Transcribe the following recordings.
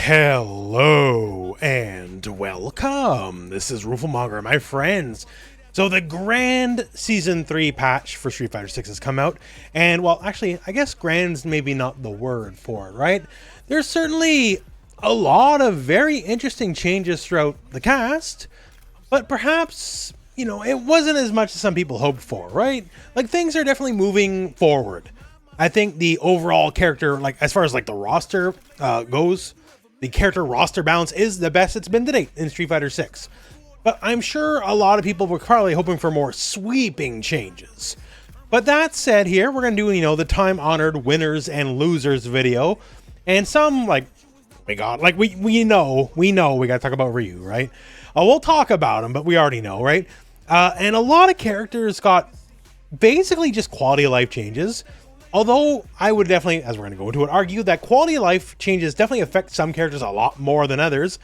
Hello and welcome. This is Rooflemonger, my friends. So the grand Season 3 patch for Street Fighter 6 has come out, and well, actually, I guess grand's maybe not the word for it, right? There's certainly a lot of very interesting changes throughout the cast, but perhaps, it wasn't as much as some people hoped for, right? Like, things are definitely moving forward. I think the overall character, as far as the roster goes, the character roster balance is the best it's been to date in Street Fighter 6. But I'm sure a lot of people were probably hoping for more sweeping changes. But that said, here we're going to do, the time-honored winners and losers video. And some, we know we got to talk about Ryu, right? We'll talk about him, but we already know, right? And a lot of characters got basically just quality of life changes. Although I would definitely, as we're going to go into it, argue that quality of life changes definitely affect some characters a lot more than others.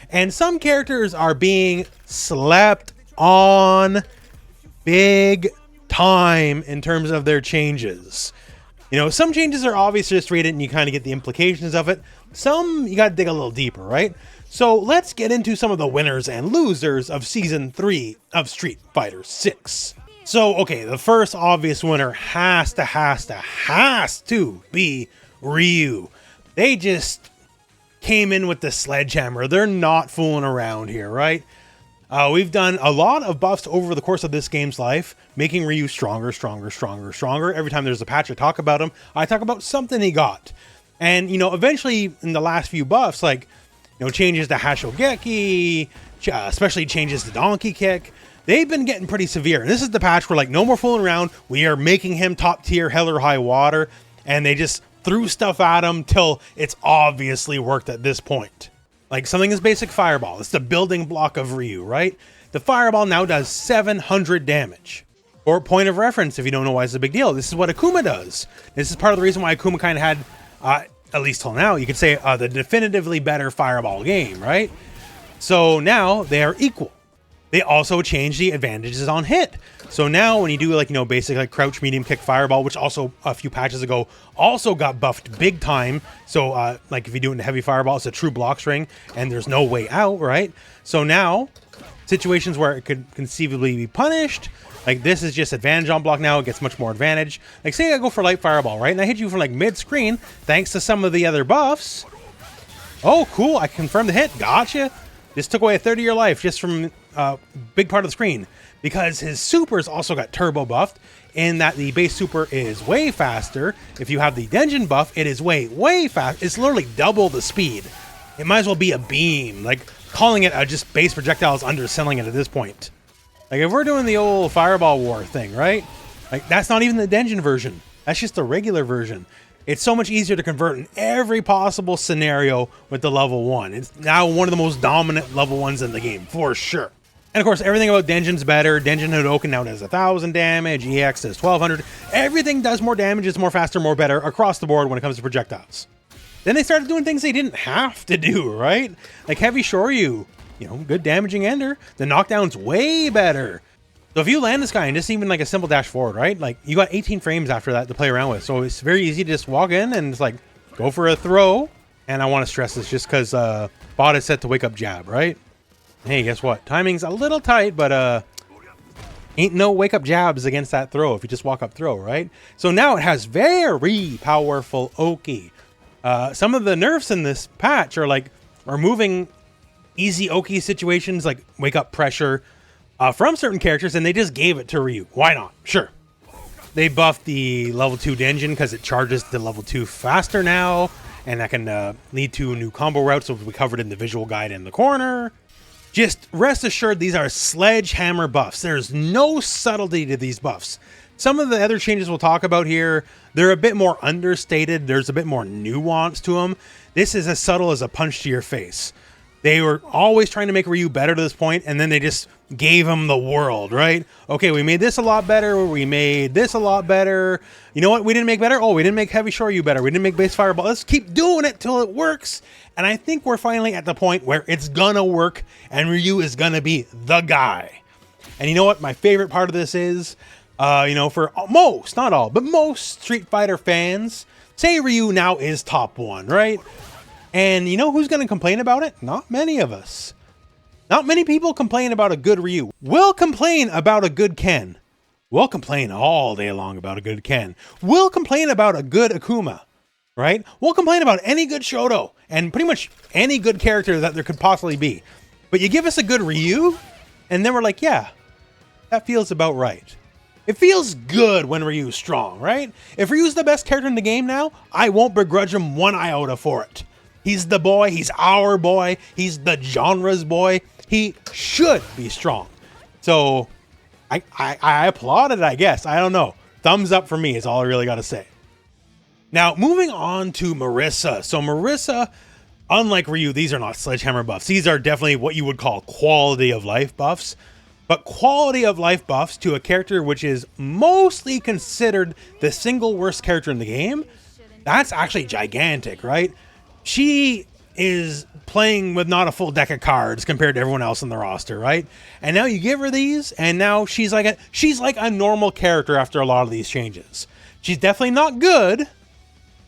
And some characters are being slept on big time in terms of their changes. Some changes are obvious, just read it and you kind of get the implications of it. Some you got to dig a little deeper, right? So let's get into some of the winners and losers of Season 3 of Street Fighter 6. So, okay, the first obvious winner has to be Ryu. They just came in with the sledgehammer. They're not fooling around here, right? We've done a lot of buffs over the course of this game's life, making Ryu stronger. Every time there's a patch I talk about him, I talk about something he got. And, eventually in the last few buffs, changes to Hashogeki, especially changes to Donkey Kick, they've been getting pretty severe. And this is the patch where, no more fooling around. We are making him top tier, hell or high water. And they just threw stuff at him till it's obviously worked at this point. Something as basic Fireball. It's the building block of Ryu, right? The Fireball now does 700 damage. For point of reference, if you don't know why it's a big deal, this is what Akuma does. This is part of the reason why Akuma kind of had, at least till now, you could say the definitively better Fireball game, right? So now they are equal. They also change the advantages on hit. So now when you do basic crouch, medium kick, Fireball, which also a few patches ago also got buffed big time. So if you do it in heavy Fireball, it's a true block string and there's no way out, right? So now situations where it could conceivably be punished, this is just advantage on block now. It gets much more advantage. Say I go for light Fireball, right? And I hit you from mid screen thanks to some of the other buffs. Oh, cool. I confirmed the hit. Gotcha. This took away a third of your life just from big part of the screen, because his supers also got turbo buffed in that the base super is way faster. If you have the Denjin buff, it is way fast. It's literally double the speed. It might as well be a beam. Calling it just base projectiles, underselling it at this point. If we're doing the old Fireball War thing, right? That's not even the Denjin version. That's just the regular version. It's so much easier to convert in every possible scenario with the level 1. It's now one of the most dominant level 1s in the game, for sure. And of course, everything about Denjin's better. Denjin Hadoken now does 1,000 damage, EX does 1,200. Everything does more damage, it's more faster, more better across the board when it comes to projectiles. Then they started doing things they didn't have to do, right? Heavy Shoryu, good damaging ender. The knockdown's way better. So if you land this guy and just even a simple dash forward, right? You got 18 frames after that to play around with. So it's very easy to just walk in and it's go for a throw. And I want to stress this just because bot is set to wake up jab, right? Hey, guess what? Timing's a little tight, but ain't no wake up jabs against that throw if you just walk up throw, right? So now it has very powerful Oki. Some of the nerfs in this patch are removing easy Oki situations like wake up pressure, from certain characters, and they just gave it to Ryu. Why not? Sure. They buffed the level 2 Denjin because it charges to level 2 faster now, and that can lead to new combo routes, which we covered in the visual guide in the corner. Just rest assured, these are sledgehammer buffs. There's no subtlety to these buffs. Some of the other changes we'll talk about here, they're a bit more understated. There's a bit more nuance to them. This is as subtle as a punch to your face. They were always trying to make Ryu better to this point, and then they just gave him the world, right? Okay, we made this a lot better. We made this a lot better. You know what we didn't make better? Oh, we didn't make Heavy Shoryu better. We didn't make Base Fireball. Let's keep doing it till it works. And I think we're finally at the point where it's gonna work, and Ryu is gonna be the guy. And you know what my favorite part of this is? For most, not all, but most Street Fighter fans, say Ryu now is top 1, right? And you know who's going to complain about it? Not many of us. Not many people complain about a good Ryu. We'll complain about a good Ken. We'll complain all day long about a good Ken. We'll complain about a good Akuma, right? We'll complain about any good Shoto and pretty much any good character that there could possibly be. But you give us a good Ryu, and then we're like, yeah, that feels about right. It feels good when Ryu's strong, right? If Ryu's the best character in the game now, I won't begrudge him one iota for it. He's the boy, he's our boy, he's the genre's boy. He should be strong. So I applaud it, I guess. I don't know. Thumbs up for me is all I really got to say. Now, moving on to Marisa. So Marisa, unlike Ryu, these are not sledgehammer buffs. These are definitely what you would call quality of life buffs. But quality of life buffs to a character which is mostly considered the single worst character in the game, that's actually gigantic, right? She is playing with not a full deck of cards compared to everyone else in the roster, right? And now you give her these, and now she's like a normal character after a lot of these changes. She's definitely not good.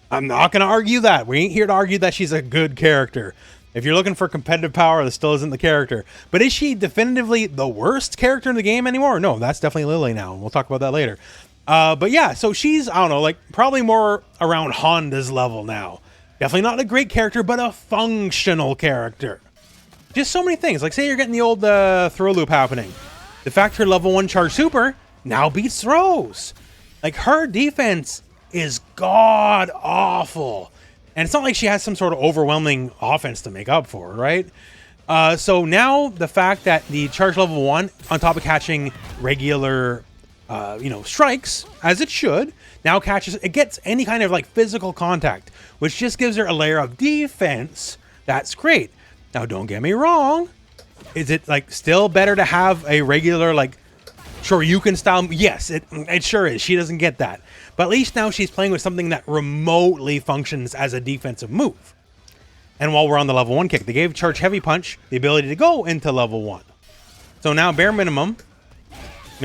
I'm not going to argue that. We ain't here to argue that she's a good character. If you're looking for competitive power, this still isn't the character. But is she definitively the worst character in the game anymore? No, that's definitely Lily now, and we'll talk about that later. But yeah, so she's, I don't know, like probably more around Honda's level now. Definitely not a great character, but a functional character. Just so many things. Like say you're getting the old throw loop happening. The fact her level 1 charge super now beats throws. Like her defense is god awful. And it's not like she has some sort of overwhelming offense to make up for, right? So now the fact that the charge level 1, on top of catching regular, strikes, as it should, now catches, it gets any kind of like physical contact, which just gives her a layer of defense. That's great. Now, don't get me wrong. Is it like still better to have a regular like Shoryuken style? Yes, it sure is. She doesn't get that. But at least now she's playing with something that remotely functions as a defensive move. And while we're on the level 1 kick, they gave Charge Heavy Punch the ability to go into level 1. So now, bare minimum,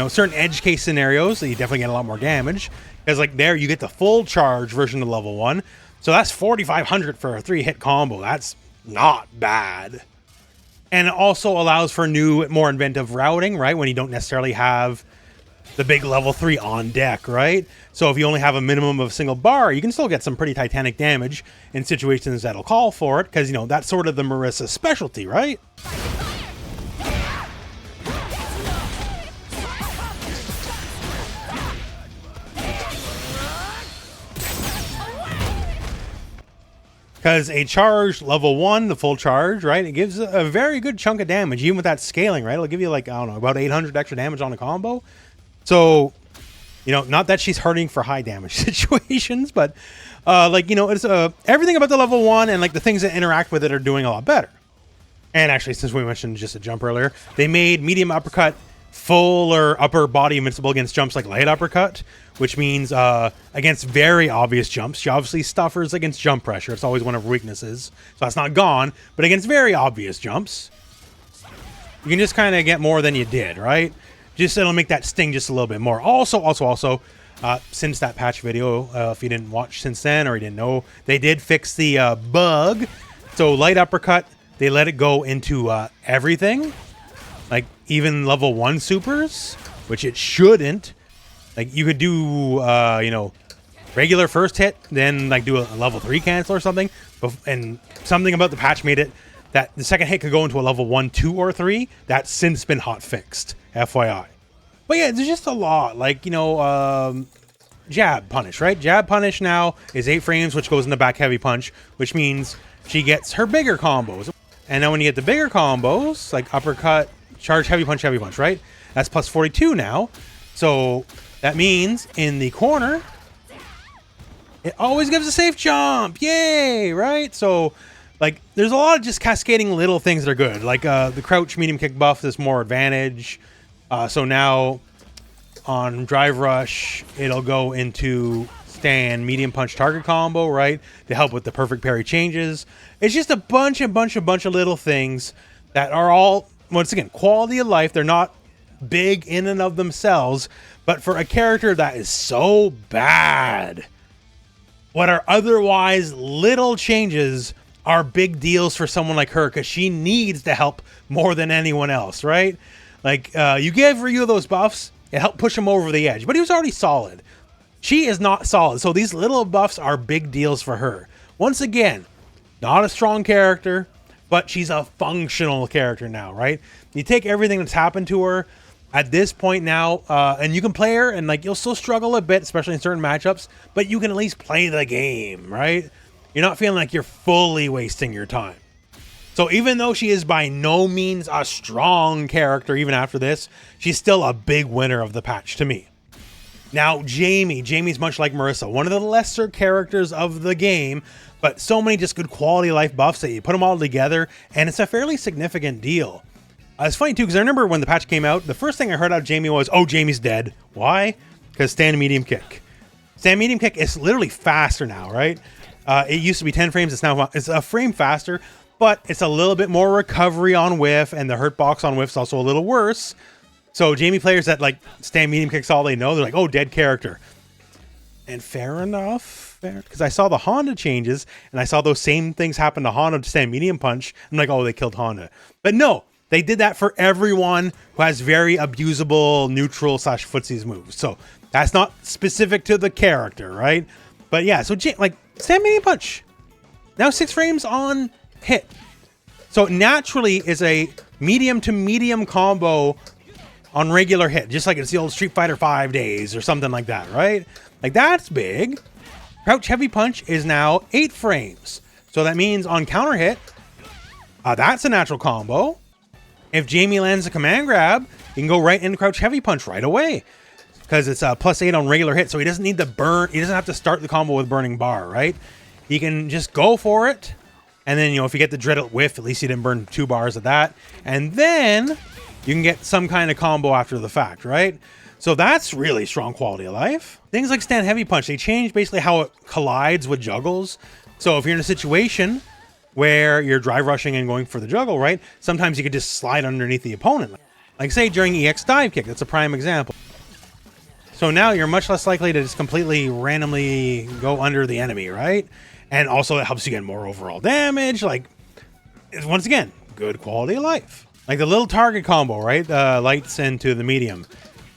certain edge case scenarios, you definitely get a lot more damage. Because like there, you get the full charge version of level 1. So that's 4,500 for a 3-hit combo. That's not bad. And it also allows for new, more inventive routing, right? When you don't necessarily have the big level 3 on deck, right? So if you only have a minimum of a single bar, you can still get some pretty titanic damage in situations that'll call for it, because, that's sort of the Marisa specialty, right? Because a charge level 1, the full charge, right? It gives a very good chunk of damage, even with that scaling, right? It'll give you like, I don't know, about 800 extra damage on a combo. So, not that she's hurting for high damage situations, but it's everything about the level 1 and like the things that interact with it are doing a lot better. And actually, since we mentioned just a jump earlier, they made medium uppercut full or upper body invincible against jumps like light uppercut, which means against very obvious jumps. She obviously suffers against jump pressure. It's always one of her weaknesses. So that's not gone. But against very obvious jumps, you can just kind of get more than you did, right? Just it'll make that sting just a little bit more. Also, since that patch video, if you didn't watch since then or you didn't know, they did fix the bug. So light uppercut, they let it go into everything. Like even level 1 supers, which it shouldn't. Like you could do, regular first hit, then like do a level 3 cancel or something. And something about the patch made it that the second hit could go into a level 1, 2, or 3. That's since been hot fixed, FYI. But yeah, there's just a lot. Like, jab punish, right? Jab punish now is 8 frames, which goes into back heavy punch, which means she gets her bigger combos. And now when you get the bigger combos, like uppercut, charge, heavy punch, right? That's plus 42 now. So that means in the corner, it always gives a safe jump. Yay, right? So like there's a lot of just cascading little things that are good. Like the crouch medium kick buff is more advantage. So now on drive rush, it'll go into stand medium punch target combo, right? To help with the perfect parry changes. It's just a bunch of little things that are all, once again, quality of life. They're not big in and of themselves, but for a character that is so bad, what are otherwise little changes are big deals for someone like her because she needs the help more than anyone else, right? Like, you gave Ryu those buffs, it helped push him over the edge, but he was already solid. She is not solid, so these little buffs are big deals for her. Once again, not a strong character, but she's a functional character now, right? You take everything that's happened to her at this point now, and you can play her, and like you'll still struggle a bit, especially in certain matchups, but you can at least play the game, right? You're not feeling like you're fully wasting your time. So even though she is by no means a strong character, even after this, she's still a big winner of the patch to me. Now, Jamie's much like Marisa, one of the lesser characters of the game, but so many just good quality of life buffs that you put them all together, and it's a fairly significant deal. It's funny too, because I remember when the patch came out, the first thing I heard out of Jamie was, oh, Jamie's dead. Why? Because stand medium kick. Stand medium kick is literally faster now, right? It used to be 10 frames, it's a frame faster, but it's a little bit more recovery on whiff, and the hurt box on whiff's also a little worse. So Jamie players that like stand medium kicks all they know, they're like, oh, dead character. And fair enough, because I saw the Honda changes, and I saw those same things happen to Honda to stand medium punch. I'm like, oh, they killed Honda. But no, they did that for everyone who has very abusable neutral / footsies moves. So that's not specific to the character, right? But yeah, so like stand medium punch. Now 6 frames on hit. So naturally is a medium to medium combo on regular hit, just like it's the old Street Fighter 5 days or something like that, right? Like that's big. Crouch heavy punch is now 8 frames. So that means on counter hit, that's a natural combo. If Jamie lands a command grab, you can go right into crouch heavy punch right away because it's a +8 on regular hit. So he doesn't need to burn. He doesn't have to start the combo with burning bar, right? He can just go for it. And then, you know, if you get the dreaded whiff, at least you didn't burn 2 bars of that. And then you can get some kind of combo after the fact, right? So that's really strong quality of life. Things like stand heavy punch, they change basically how it collides with juggles. So if you're in a situation where you're drive rushing and going for the juggle, right? Sometimes you could just slide underneath the opponent. Like say during EX dive kick, that's a prime example. So now you're much less likely to just completely randomly go under the enemy, right? And also it helps you get more overall damage. Like, once again, good quality of life. Like the little target combo, right? Lights into the medium.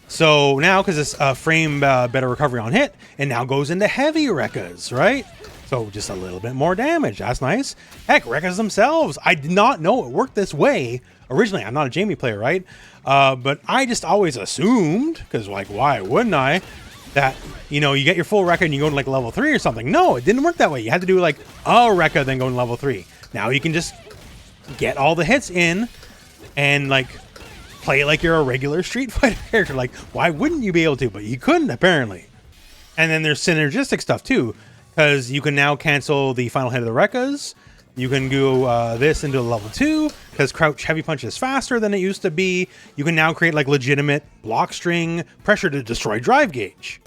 So now, because it's a frame better recovery on hit, it now goes into heavy Rekkas, right? So just a little bit more damage. That's nice. Heck, Rekkas themselves. I did not know it worked this way. Originally, I'm not a Jamie player, right? But I just always assumed, because like, why wouldn't I? That, you know, you get your full Rekka and you go to like level 3 or something. No, it didn't work that way. You had to do like a Rekka, then go to level 3. Now you can just get all the hits in and like play like you're a regular Street Fighter character. Like, why wouldn't you be able to? But you couldn't, apparently. And then there's synergistic stuff too, because you can now cancel the final hit of the Rekkas. You can go this into level 2 because crouch heavy punch is faster than it used to be. You can now create like legitimate block string pressure to destroy drive gauge.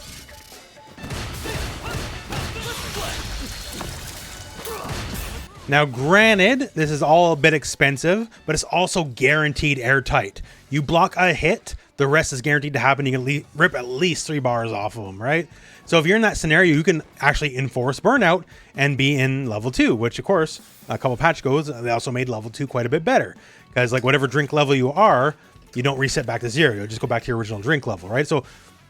Now, granted, this is all a bit expensive, but it's also guaranteed airtight. You block a hit, the rest is guaranteed to happen. You can rip at least 3 bars off of them, right? So if you're in that scenario, you can actually enforce burnout and be in level 2, which of course, a couple patch goes, they also made level 2 quite a bit better. Because like whatever drink level you are, you don't reset back to 0. You just go back to your original drink level, right? So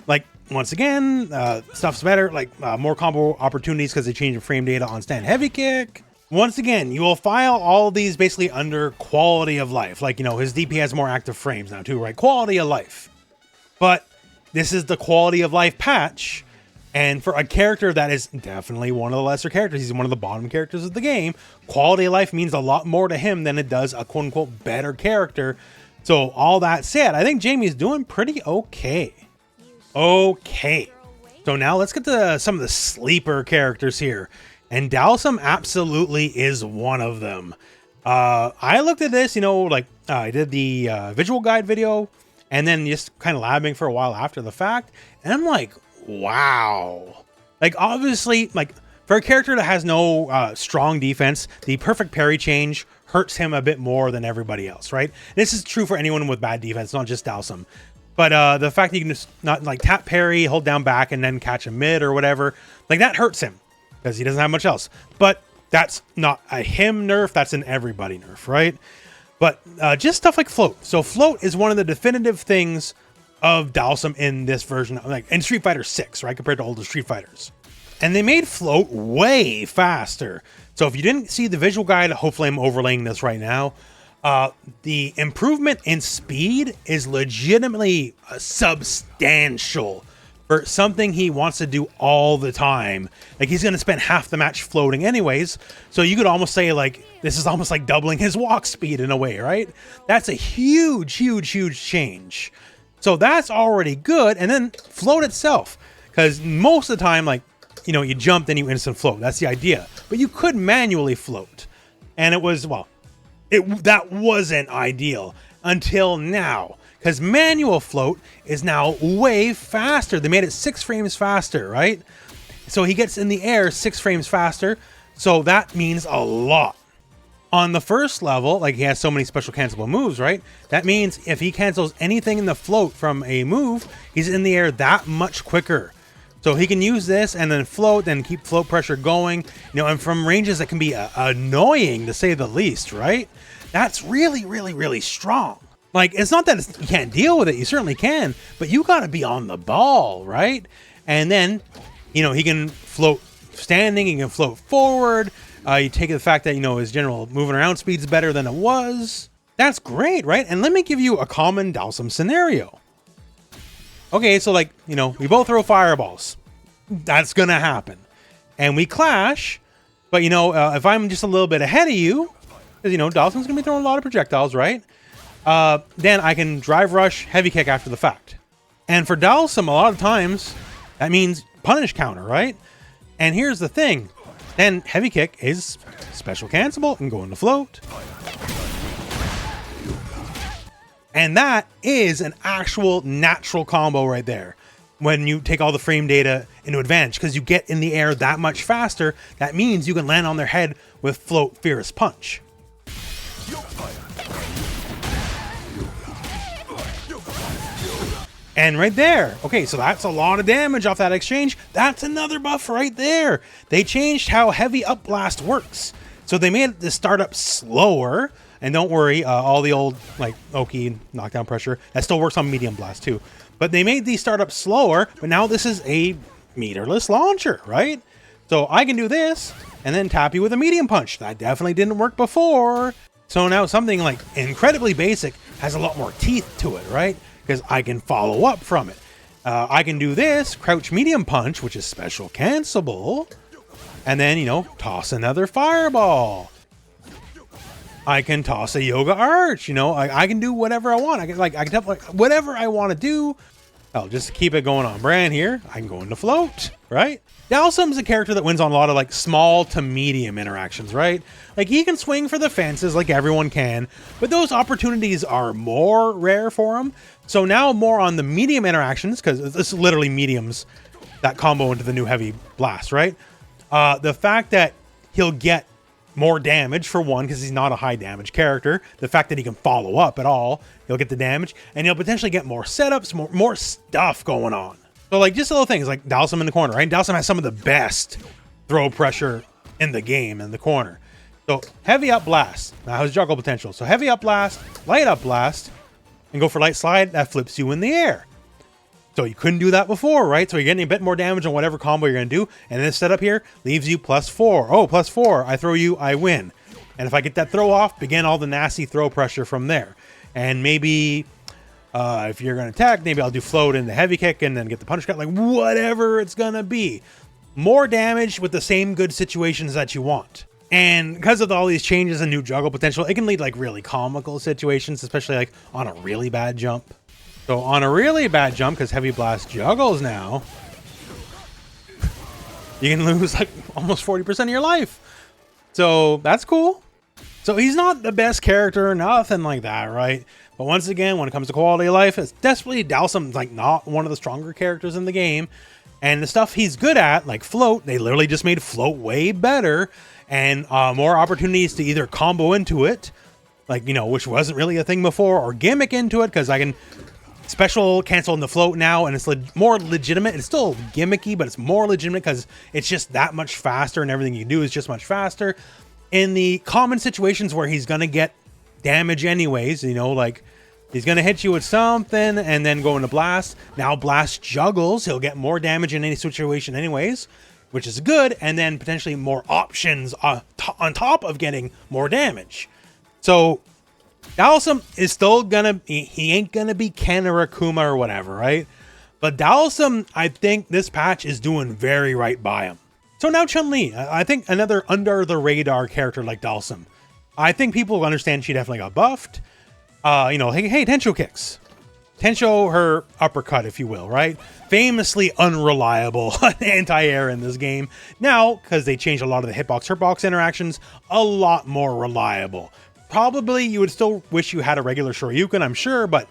like, once again, stuff's better, like more combo opportunities because they change the frame data on stand heavy kick. Once again, you will file all these basically under quality of life. Like, you know, his DP has more active frames now too, right? Quality of life. But this is the quality of life patch. And for a character that is definitely one of the lesser characters, he's one of the bottom characters of the game, quality of life means a lot more to him than it does a quote-unquote better character. So all that said, I think Jamie's doing pretty okay. Okay. So now let's get to some of the sleeper characters here. And Dhalsim absolutely is one of them. I looked at this, you know, like I did the visual guide video and then just kind of labbing for a while after the fact. And I'm like, wow. Like, obviously, like for a character that has no strong defense, the perfect parry change hurts him a bit more than everybody else, right? This is true for anyone with bad defense, not just Dhalsim. But the fact that you can just not like tap parry, hold down back, and then catch a mid or whatever, like that hurts him because he doesn't have much else. But that's not a him nerf, that's an everybody nerf, right? But just stuff like float. So float is one of the definitive things of Dhalsim in this version, like in Street Fighter 6, right, compared to older Street Fighters. And they made float way faster. So if you didn't see the visual guide, hopefully I'm overlaying this right now. The improvement in speed is legitimately substantial for something he wants to do all the time. Like, he's going to spend half the match floating anyways. So you could almost say, like, this is almost like doubling his walk speed in a way, right? That's a huge, huge, huge change. So that's already good. And then float itself, because most of the time, like, you know, you jump, then you instant float. That's the idea. But you could manually float. And it was, well, that wasn't ideal until now. Because manual float is now way faster. They made it 6 frames faster, right? So he gets in the air 6 frames faster. So that means a lot. On the first level, like, he has so many special cancelable moves, right? That means if he cancels anything in the float from a move, he's in the air that much quicker. So he can use this and then float and keep float pressure going, you know, and from ranges that can be annoying to say the least, right? That's really, really, really strong. Like, it's not that you can't deal with it. You certainly can, but you got to be on the ball, right? And then, you know, he can float standing, he can float forward. You take the fact that, you know, his general moving around speed's better than it was. That's great, right? And let me give you a common Dhalsim scenario. Okay, so, like, you know, we both throw fireballs. That's going to happen. And we clash, but, you know, if I'm just a little bit ahead of you, because, you know, Dhalsim's going to be throwing a lot of projectiles, right? Then I can drive rush, heavy kick after the fact. And for Dhalsim, a lot of times, that means punish counter, right? And here's the thing. Then heavy kick is special cancelable and go into float. And that is an actual natural combo right there. When you take all the frame data into advantage, because you get in the air that much faster, that means you can land on their head with float fierce punch. And right there, okay, so that's a lot of damage off that exchange. That's another buff right there. They changed how heavy up blast works. So they made the startup slower. And don't worry, all the old, like, Oki knockdown pressure, that still works on medium blast too. But they made these startups slower, but now this is a meterless launcher, right? So I can do this and then tap you with a medium punch. That definitely didn't work before. So now something like incredibly basic has a lot more teeth to it, right? Because I can follow up from it. I can do this, crouch medium punch, which is special cancelable, and then, you know, toss another fireball. I can toss a yoga arch, you know, I can do whatever I want. I can tell, like, whatever I want to do. Oh, just to keep it going on brand here, I can go into float, right? Dhalsim's a character that wins on a lot of, like, small to medium interactions, right? Like, he can swing for the fences like everyone can, but those opportunities are more rare for him. So now more on the medium interactions, because it's literally mediums that combo into the new heavy blast, right? The fact that he'll get more damage, for one, because he's not a high damage character. The fact that he can follow up at all, he'll get the damage, and he'll potentially get more setups, more stuff going on. So, like, just little things like Dhalsim in the corner, right? Dhalsim has some of the best throw pressure in the game in the corner. So heavy up blast, now has juggle potential. So heavy up blast, light up blast, and go for light slide, that flips you in the air. So you couldn't do that before, right? So you're getting a bit more damage on whatever combo you're going to do. And this setup here leaves you +4. Oh, +4. I throw you, I win. And if I get that throw off, begin all the nasty throw pressure from there. And maybe if you're going to attack, maybe I'll do float in the heavy kick and then get the punish cut. Like, whatever it's going to be. More damage with the same good situations that you want. And because of all these changes and new juggle potential, it can lead, like, really comical situations, especially, like, on a really bad jump. So on a really bad jump, because Heavy Blast juggles now, you can lose, like, almost 40% of your life. So that's cool. So he's not the best character or nothing like that, right? But once again, when it comes to quality of life, it's desperately Dhalsim's, like, not one of the stronger characters in the game. And the stuff he's good at, like float, they literally just made float way better. And more opportunities to either combo into it, like, you know, which wasn't really a thing before, or gimmick into it, because I can Special cancel in the float now, and it's more legitimate. It's still gimmicky, but it's more legitimate because it's just that much faster, and everything you do is just much faster. In the common situations where he's gonna get damage anyways, you know, like he's gonna hit you with something and then go into blast. Now blast juggles, he'll get more damage in any situation anyways, which is good, and then potentially more options on top of getting more damage. So Dhalsim is still gonna, he ain't gonna be Ken or Akuma or whatever, right? But Dhalsim, I think this patch is doing very right by him. So now Chun Li, I think another under the radar character like Dhalsim. I think people will understand she definitely got buffed. You know, hey, Tensho kicks. Tensho, her uppercut, if you will, right? Famously unreliable anti-air in this game. Now, because they changed a lot of the hitbox-hurtbox interactions, a lot more reliable. Probably you would still wish you had a regular Shoryuken, I'm sure, but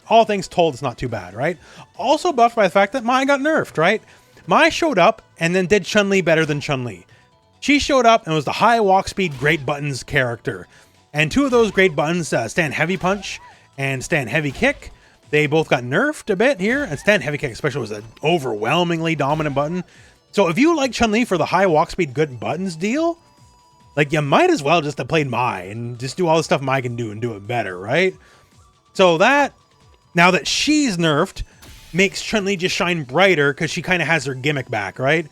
all things told, it's not too bad, right? Also buffed by the fact that Mai got nerfed, right? Mai showed up and then did Chun Li better than Chun Li. She showed up and was the high walk speed, great buttons character. And two of those great buttons, stand heavy punch and stand heavy kick, they both got nerfed a bit here. And stand heavy kick especially was an overwhelmingly dominant button. So if you like Chun Li for the high walk speed, good buttons deal, like, you might as well just have played Mai and just do all the stuff Mai can do and do it better, right? So that, now that she's nerfed, makes Chun-Li just shine brighter because she kind of has her gimmick back, right?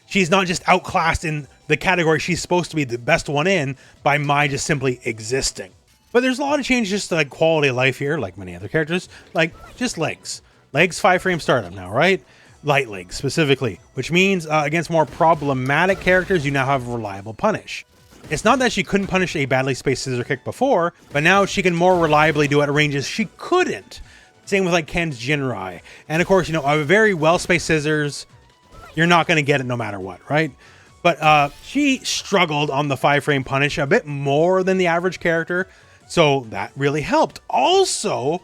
She's not just outclassed in the category she's supposed to be the best one in by Mai just simply existing. But there's a lot of changes to like quality of life here, like many other characters, like just legs. Legs 5-frame startup now, right? Light legs specifically, which means against more problematic characters, you now have a reliable punish. It's not that she couldn't punish a badly spaced scissor kick before, but now she can more reliably do it at ranges she couldn't. Same with like Ken's Jinrai. And of course, you know, a very well-spaced scissors, you're not going to get it no matter what, right? But she struggled on the 5-frame punish a bit more than the average character, so that really helped. Also,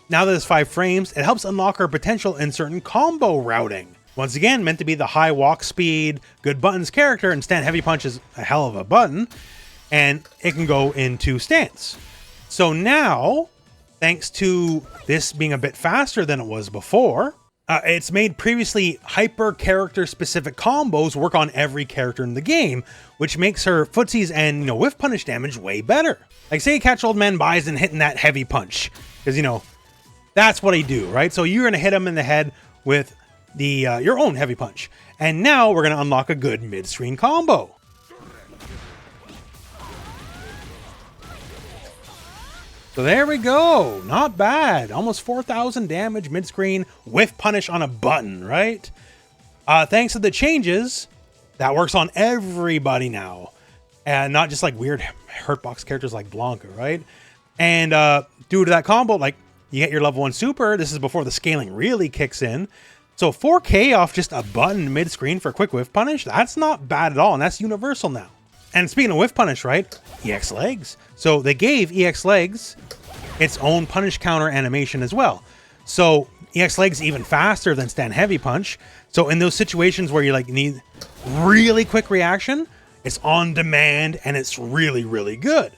now that it's 5 frames, it helps unlock her potential in certain combo routing. Once again, meant to be the high walk speed, good buttons character, and stand heavy punch is a hell of a button, and it can go into stance. So now, thanks to this being a bit faster than it was before, it's made previously hyper character specific combos work on every character in the game, which makes her footsies and, you know, whiff punish damage way better. Like say you catch Old Man Bison hitting that heavy punch, because, you know, that's what he do, right? So you're gonna hit him in the head with the your own heavy punch, and now we're gonna unlock a good mid-screen combo. So there we go, not bad. Almost 4,000 damage mid-screen whiff punish on a button, right? Thanks to the changes, that works on everybody now, and not just like weird hurtbox characters like Blanca, right? And due to that combo, like you get your level 1 super. This is before the scaling really kicks in. So 4K off just a button mid-screen for quick whiff punish, that's not bad at all, and that's universal now. And speaking of whiff punish, right, EX legs. So they gave EX legs its own punish counter animation as well. So EX legs even faster than stand heavy punch. So in those situations where you like need really quick reaction, it's on demand and it's really, really good.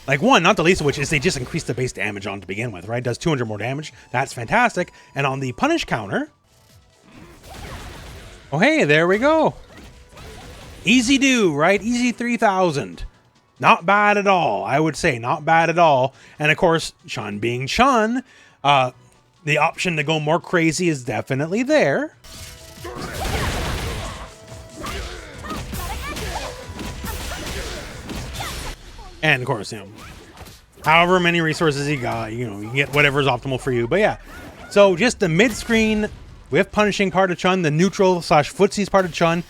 Like one, not the least of which is they just increased the base damage on to begin with, right? Does 200 more damage. That's fantastic. And on the punish counter, oh, hey, there we go. Easy do, right? Easy 3,000. Not bad at all. I would say not bad at all. And of course, Chun being Chun, the option to go more crazy is definitely there. And of course, you know, however many resources you got, you know, you get whatever's optimal for you. But yeah, so just the mid-screen with punishing part of Chun, the neutral / footsies part of Chun,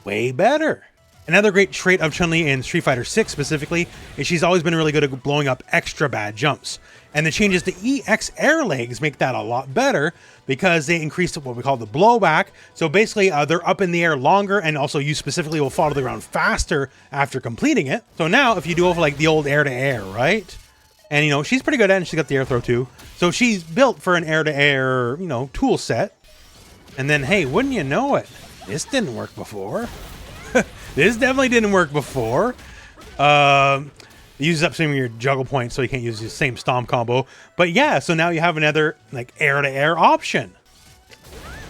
way better. Another great trait of Chun-Li in Street Fighter 6 specifically is she's always been really good at blowing up extra bad jumps. And the changes to EX air legs make that a lot better because they increase what we call the blowback. So basically they're up in the air longer, and also you specifically will fall to the ground faster after completing it. So now if you do over like the old air to air, right? And you know, she's pretty good at it, and she's got the air throw too. So she's built for an air to air, you know, tool set. And then, hey, wouldn't you know it? This didn't work before. This definitely didn't work before. It uses up some of your juggle points, so you can't use the same stomp combo. But yeah, so now you have another like air-to-air option.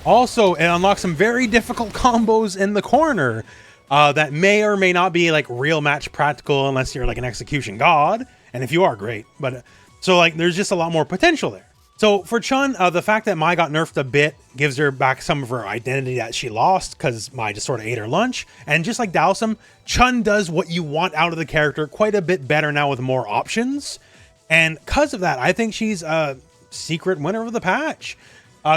Also, it unlocks some very difficult combos in the corner that may or may not be like real match practical unless you're like an execution god. And if you are, great. But so like there's just a lot more potential there. So for Chun, the fact that Mai got nerfed a bit gives her back some of her identity that she lost because Mai just sort of ate her lunch. And just like Dhalsim, Chun does what you want out of the character quite a bit better now with more options. And because of that, I think she's a secret winner of the patch.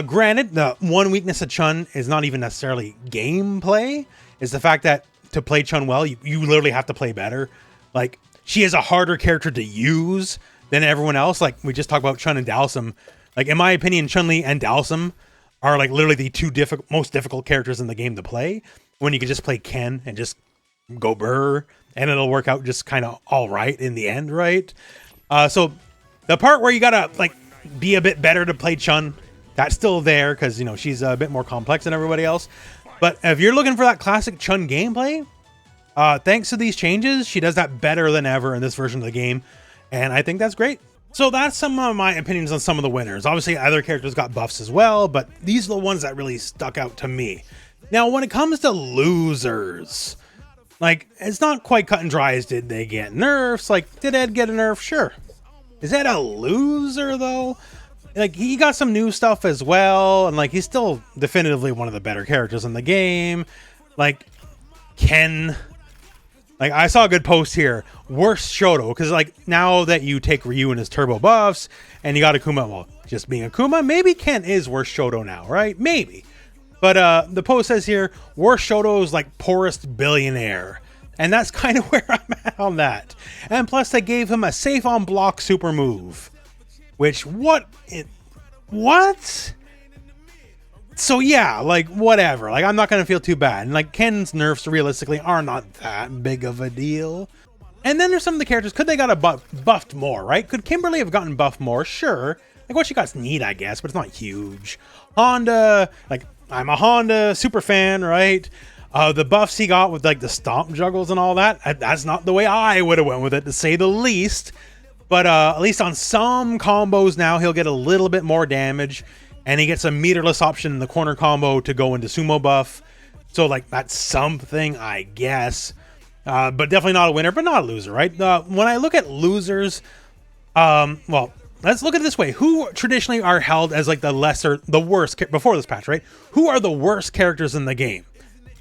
Granted, the one weakness of Chun is not even necessarily gameplay, is the fact that to play Chun well, you literally have to play better. Like, she is a harder character to use than everyone else. Like, we just talked about Chun and Dhalsim. Like, in my opinion, Chun Li and Dhalsim are like literally the two most difficult characters in the game to play, when you can just play Ken and just go brr, and it'll work out just kind of all right in the end, right? So the part where you gotta like be a bit better to play Chun, that's still there because, you know, she's a bit more complex than everybody else. But if you're looking for that classic Chun gameplay, thanks to these changes, she does that better than ever in this version of the game. And I think that's great. So that's some of my opinions on some of the winners. Obviously, other characters got buffs as well, but these are the ones that really stuck out to me. Now, when it comes to losers, like, it's not quite cut and dry as did they get nerfs. Like, did Ed get a nerf? Sure. Is Ed a loser, though? Like, he got some new stuff as well, and like, he's still definitively one of the better characters in the game. Like, Ken, like, I saw a good post here, worst Shoto, because like, now that you take Ryu and his turbo buffs, and you got Akuma, well, just being Akuma, maybe Ken is worst Shoto now, right? Maybe. But the post says here, worst Shoto is like poorest billionaire. And that's kind of where I'm at on that. And plus, they gave him a safe on block super move. Which, what? So yeah, like, whatever. Like, I'm not going to feel too bad. And like, Ken's nerfs realistically are not that big of a deal. And then there's some of the characters, could they got buffed more, right? Could Kimberly have gotten buffed more? Sure. Like, what she got's neat, I guess, but it's not huge. Honda, like, I'm a Honda super fan, right? The buffs he got with like the stomp juggles and all that, that's not the way I would have went with it, to say the least. But at least on some combos now, he'll get a little bit more damage, and he gets a meterless option in the corner combo to go into sumo buff. So like, that's something, I guess. But definitely not a winner, but not a loser, right? When I look at losers, well, let's look at it this way. Who traditionally are held as like the worst, before this patch, right? Who are the worst characters in the game?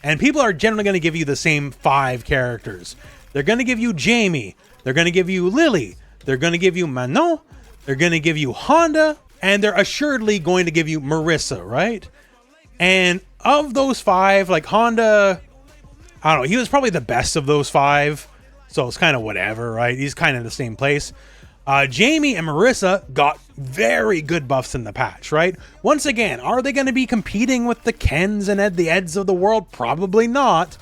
And people are generally going to give you the same 5 characters. They're going to give you Jamie. They're going to give you Lily. They're going to give you Manon. They're going to give you Honda. And they're assuredly going to give you Marisa, right? And of those 5, like Honda, I don't know, he was probably the best of those 5. So it's kind of whatever, right? He's kind of in the same place. Jamie and Marisa got very good buffs in the patch, right? Once again, are they going to be competing with the Kens and the Eds of the world? Probably not.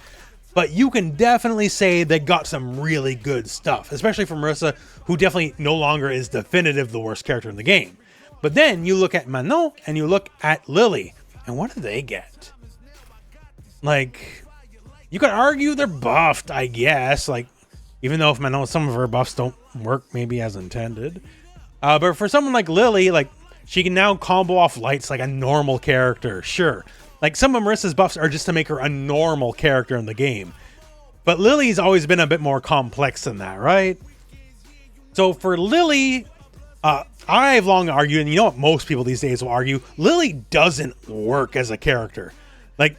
But you can definitely say they got some really good stuff, especially for Marisa, who definitely no longer is definitive the worst character in the game. But then you look at Manon and you look at Lily, and what do they get? Like, you could argue they're buffed, I guess. Like, even though if Manon, some of her buffs don't work maybe as intended. But for someone like Lily, like, she can now combo off lights like a normal character, sure. Like, some of Marisa's buffs are just to make her a normal character in the game. But Lily's always been a bit more complex than that, right? So for Lily, I've long argued, and you know what most people these days will argue, Lily doesn't work as a character. Like,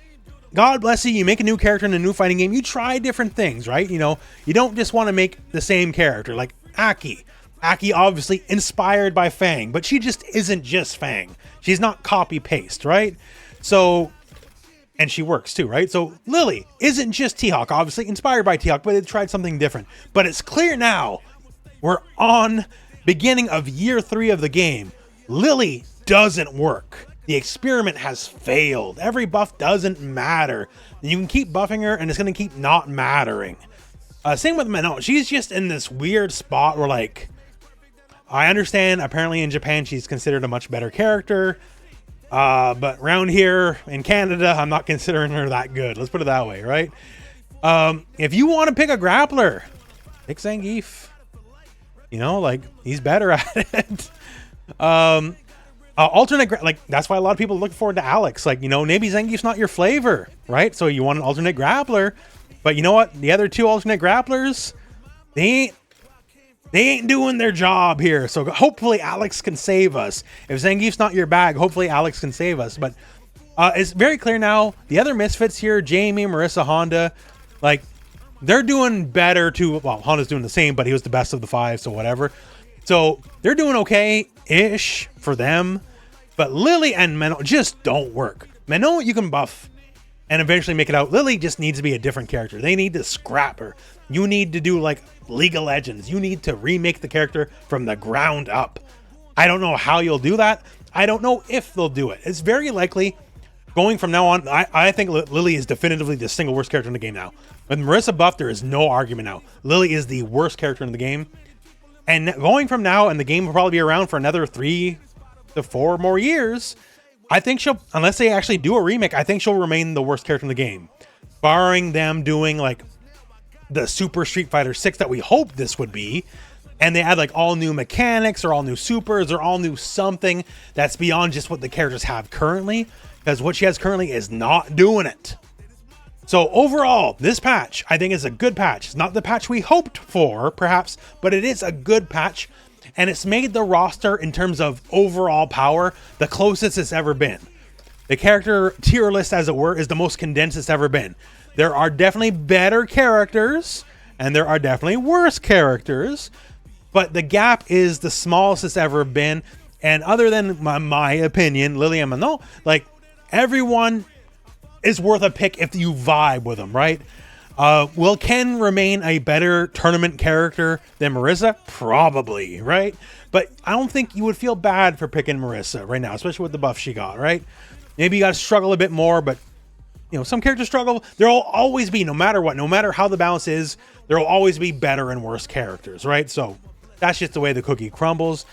God bless you, you make a new character in a new fighting game, you try different things, right? You know, you don't just want to make the same character, like Aki. Aki obviously inspired by Fang, but she just isn't just Fang. She's not copy-paste, right? So, and she works too, right? So Lily isn't just T-Hawk, obviously inspired by T-Hawk, but it tried something different. But it's clear now, we're on beginning of year 3 of the game. Lily doesn't work. The experiment has failed. Every buff doesn't matter. You can keep buffing her and it's going to keep not mattering. Same with Manon. She's just in this weird spot where, like, I understand apparently in Japan she's considered a much better character. But around here in Canada, I'm not considering her that good. Let's put it that way, right? If you want to pick a grappler, pick Zangief. You know, like he's better at it. Alternate, like that's why a lot of people look forward to Alex. Like, you know, maybe Zangief's not your flavor, right? So you want an alternate grappler, but you know what? The other two alternate grapplers, they ain't doing their job here. So hopefully Alex can save us. If Zangief's not your bag, hopefully Alex can save us. But it's very clear now. The other misfits here, Jamie, Marisa, Honda, like they're doing better too. Well, Honda's doing the same, but he was the best of the 5, so whatever. So they're doing okay-ish for them. But Lily and Manon just don't work. Manon, you can buff and eventually make it out. Lily just needs to be a different character. They need to scrap her. You need to do like League of Legends. You need to remake the character from the ground up. I don't know how you'll do that. I don't know if they'll do it. It's very likely going from now on. I think Lily is definitively the single worst character in the game now. With Marisa buff, there is no argument now. Lily is the worst character in the game. And going from now, and the game will probably be around for another 3 to 4 more years, I think she'll, unless they actually do a remake, I think she'll remain the worst character in the game. Barring them doing like the Super Street Fighter 6 that we hope this would be, and they add like all new mechanics or all new supers or all new something that's beyond just what the characters have currently, because what she has currently is not doing it. So overall, this patch, I think, is a good patch. It's not the patch we hoped for, perhaps, but it is a good patch. And it's made the roster, in terms of overall power, the closest it's ever been. The character tier list, as it were, is the most condensed it's ever been. There are definitely better characters, and there are definitely worse characters, but the gap is the smallest it's ever been. And other than my opinion, Lily and Manon, like, everyone is worth a pick if you vibe with them, right? Will Ken remain a better tournament character than Marisa? Probably, right? But I don't think you would feel bad for picking Marisa right now, especially with the buff she got, right? Maybe you got to struggle a bit more, but you know, some characters struggle. There will always be, no matter what, no matter how the balance is, there will always be better and worse characters, right? So that's just the way the cookie crumbles.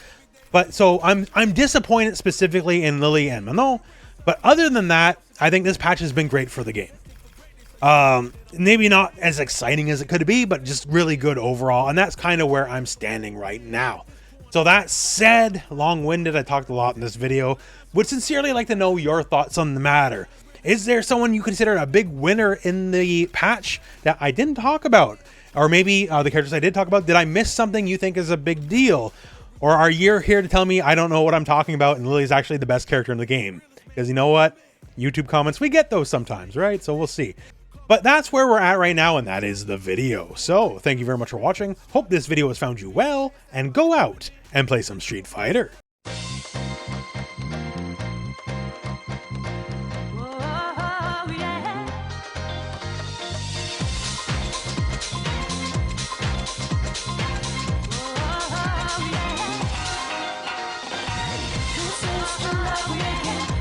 But so I'm disappointed specifically in Lily and Manon. But other than that, I think this patch has been great for the game. Maybe not as exciting as it could be, but just really good overall. And that's kind of where I'm standing right now. So that said, long-winded, I talked a lot in this video. Would sincerely like to know your thoughts on the matter. Is there someone you consider a big winner in the patch that I didn't talk about? Or maybe the characters I did talk about, did I miss something you think is a big deal? Or are you here to tell me I don't know what I'm talking about and Lily's actually the best character in the game? Because you know what? YouTube comments, we get those sometimes, right? So we'll see. But that's where we're at right now, and that is the video. So thank you very much for watching. Hope this video has found you well, and go out and play some Street Fighter. This is the love we can